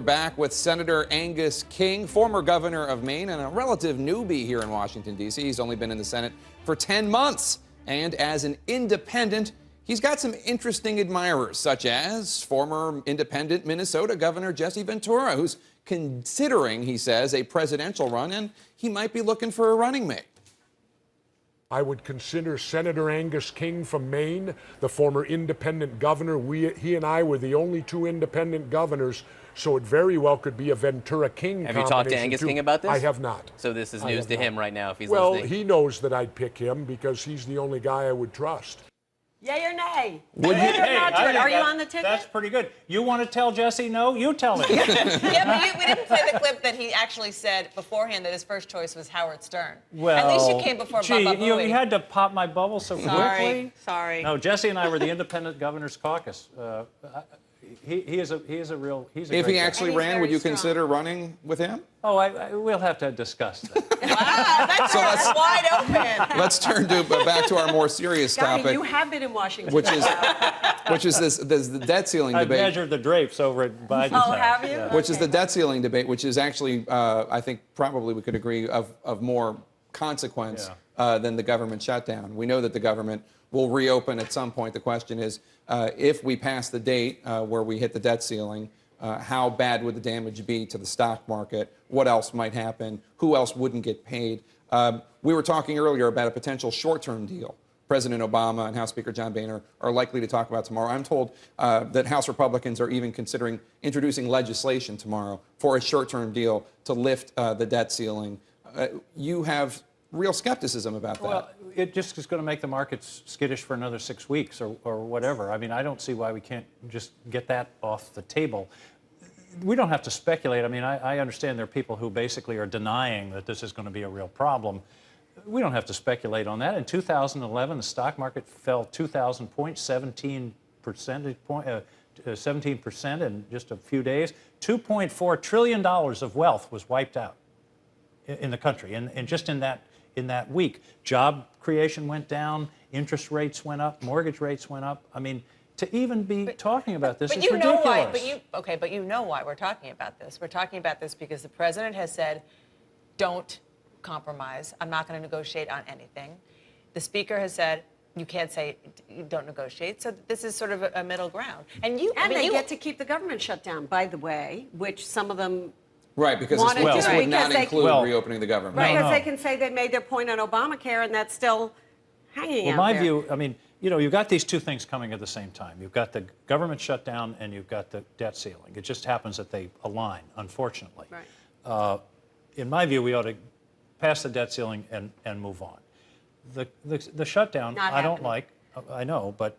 back with Senator Angus King, former governor of Maine and a relative newbie here in Washington, D.C. He's only been in the Senate for 10 months. And as an independent, he's got some interesting admirers, such as former independent Minnesota Governor Jesse Ventura, who's considering, he says, a presidential run, and he might be looking for a running mate. I would consider Senator Angus King from Maine, the former independent governor. He and I were the only two independent governors, so it very well could be a Ventura-King combination. Have you talked to Angus King about this? I have not. So this is news to him right now if he's listening? listening? Well, he knows that I'd pick him because he's the only guy I would trust. Yay or nay? Would you? Hey, are you on the ticket? That's pretty good. You want to tell Jesse no? You tell him. Yeah, but we didn't play the clip that he actually said beforehand that his first choice was Howard Stern. Well, at least you came before Baba Booey. You had to pop my bubble so quickly. Sorry. No, Jesse and I were the Independent Governors Caucus. He is a real. He's a If great he guy. actually ran, would you consider running with him? Oh, we'll have to discuss that. Wow, that's wide open. Let's turn back to our more serious Scotty, topic, you have been in Washington. which is the debt ceiling I've debate. measured the drapes over at Biden's Oh, house. have you? Yeah. Which is the debt ceiling debate, which is actually, I think, probably we could agree, of more consequence than the government shutdown. We know that the government will reopen at some point. The question is, if we pass the date where we hit the debt ceiling, how bad would the damage be to the stock market? What else might happen? Who else wouldn't get paid? We were talking earlier about a potential short-term deal. President Obama and House Speaker John Boehner are likely to talk about tomorrow. I'm told that House Republicans are even considering introducing legislation tomorrow for a short-term deal to lift the debt ceiling. You have real skepticism about that. Well, it just is going to make the markets skittish for another 6 weeks or whatever. I mean, I don't see why we can't just get that off the table. We don't have to speculate. I mean, I understand there are people who basically are denying that this is going to be a real problem. We don't have to speculate on that. In 2011, the stock market fell 2,000 points, 17% in just a few days. $2.4 trillion of wealth was wiped out in the country, and just in that week. Job creation went down, interest rates went up, mortgage rates went up. I mean, to even be talking about this is ridiculous. But you know why we're talking about this. We're talking about this because the president has said, don't compromise. I'm not going to negotiate on anything. The speaker has said, you can't say you don't negotiate. So this is sort of a middle ground. And they get to keep the government shut down, by the way, which some of them right, because this would not include reopening the government. Right, because they can say they made their point on Obamacare, and that's still hanging out my there. view, I mean, you know, you've got these two things coming at the same time. You've got the government shutdown and you've got the debt ceiling. It just happens that they align, unfortunately. Right. In my view, we ought to pass the debt ceiling and move on. The shutdown, Not I don't happening. like. I know, but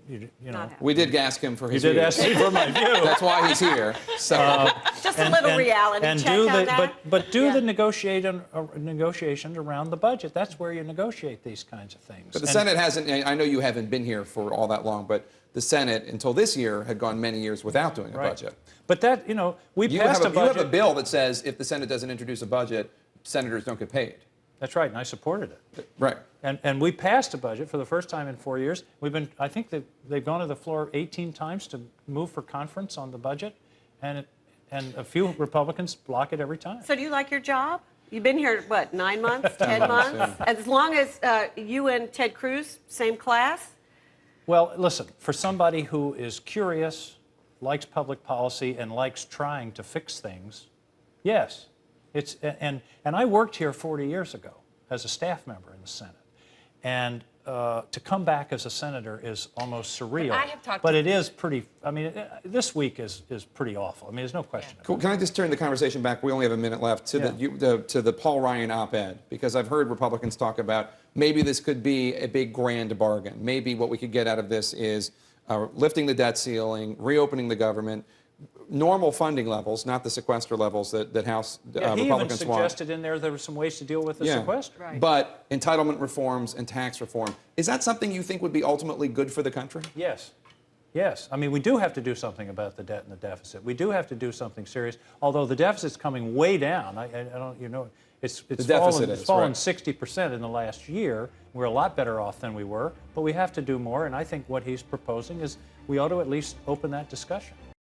you know. We did ask him for his You did views. ask me for my view. That's why he's here. So. Just a little reality check on that. But do the negotiations around the budget. That's where you negotiate these kinds of things. But the Senate hasn't, I know you haven't been here for all that long, but the Senate, until this year, had gone many years without doing a budget. But that, you know, we passed a budget. You have a bill that says if the Senate doesn't introduce a budget, senators don't get paid. That's right, and I supported it. Right. And we passed a budget for the first time in 4 years. I think they've gone to the floor 18 times to move for conference on the budget, and a few Republicans block it every time. So do you like your job? You've been here, what, 9 months, 10 months? As long as you and Ted Cruz, same class? Well, listen, for somebody who is curious, likes public policy, and likes trying to fix things, yes. And I worked here 40 years ago as a staff member in the Senate. And to come back as a senator is almost surreal. But it is pretty, I mean, this week is pretty awful. I mean, there's no question. Cool. Can I just turn the conversation back? We only have a minute left to the Paul Ryan op-ed, because I've heard Republicans talk about maybe this could be a big grand bargain. Maybe what we could get out of this is lifting the debt ceiling, reopening the government, normal funding levels, not the sequester levels that House Republicans He even want. suggested in there were some ways to deal with the sequester. Right. But entitlement reforms and tax reform, is that something you think would be ultimately good for the country? Yes. Yes. I mean, we do have to do something about the debt and the deficit. We do have to do something serious, although the deficit's coming way down. I don't, you know, it's fallen 60% in the last year. We're a lot better off than we were, but we have to do more, and I think what he's proposing is we ought to at least open that discussion.